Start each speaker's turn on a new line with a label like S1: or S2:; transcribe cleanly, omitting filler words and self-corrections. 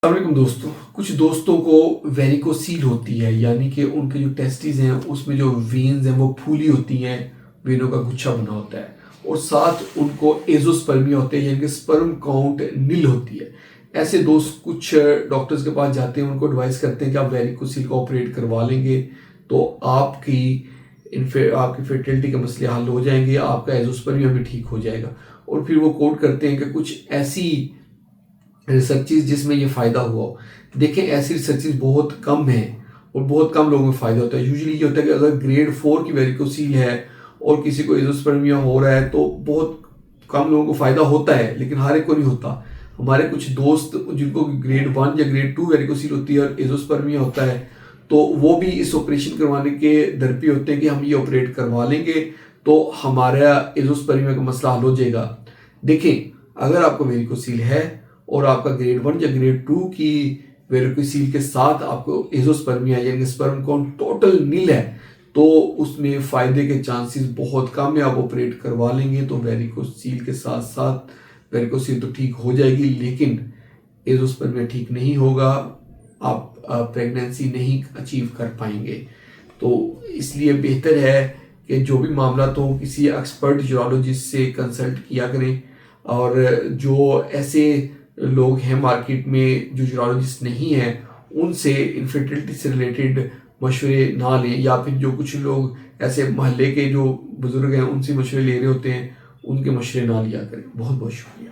S1: अस्सलामुअलैकुम दोस्तों। कुछ दोस्तों को वेरिकोसील होती है, यानी कि उनके जो टेस्टिस हैं उसमें जो वेन्स हैं वो फूली होती हैं, वेनों का गुच्छा बना होता है और साथ उनको एजोस्पर्मिया होते हैं, यानी कि स्पर्म काउंट नील होती है। ऐसे दोस्त कुछ डॉक्टर्स के पास जाते हैं, उनको एडवाइस करते हैं कि आप वेरिकोसील का ऑपरेट करवा लेंगे तो आपकी फर्टिलिटी के मसले हल हो जाएंगे, आपका एजोस्पर्मिया भी ठीक हो जाएगा। और फिर वो कोट करते हैं कि कुछ ऐसी रिसर्चेज जिसमें ये फ़ायदा हुआ हो। देखें, ऐसी रिसर्चेज बहुत कम हैं और बहुत कम लोगों में फ़ायदा होता है। यूजुअली ये होता है कि अगर ग्रेड 4 की वेरिकोसील है और किसी को एजोस्पर्मिया हो रहा है तो बहुत कम लोगों को फ़ायदा होता है, लेकिन हर एक को नहीं होता। हमारे कुछ दोस्त जिनको ग्रेड 1 या ग्रेड 2 वेरिकोसील होती है और एजोस्पर्मिया होता है, तो वो भी इस ऑपरेशन करवाने के दर पे होते हैं कि हम ये ऑपरेट करवा लेंगे तो हमारा एजोस्पर्मिया का मसला हल हो जाएगा। देखें, अगर आपको वेरिकोसील है और आपका ग्रेड 1 या ग्रेड 2 की वेरिकोसील के साथ आपको एजोस्पर्मिया यानी स्पर्म काउंट टोटल नील है, तो उसमें फ़ायदे के चांसेस बहुत कम है। आप ऑपरेट करवा लेंगे तो वेरिकोसील के साथ साथ वेरिकोसील तो ठीक हो जाएगी, लेकिन एजोस्पर्मिया ठीक नहीं होगा, आप प्रेगनेंसी नहीं अचीव कर पाएंगे। तो इसलिए बेहतर है कि जो भी मामला तो किसी एक्सपर्ट यूरोलॉजिस्ट से कंसल्ट किया करें। और जो ऐसे लोग हैं मार्केट में जो यूरोलॉजिस्ट नहीं हैं, उनसे इनफर्टिलिटी से रिलेटेड मशवरे ना लें, या फिर जो कुछ लोग ऐसे मोहल्ले के जो बुजुर्ग हैं उनसे मशवरे ले रहे होते हैं, उनके मशवरे ना लिया करें। बहुत बहुत शुक्रिया।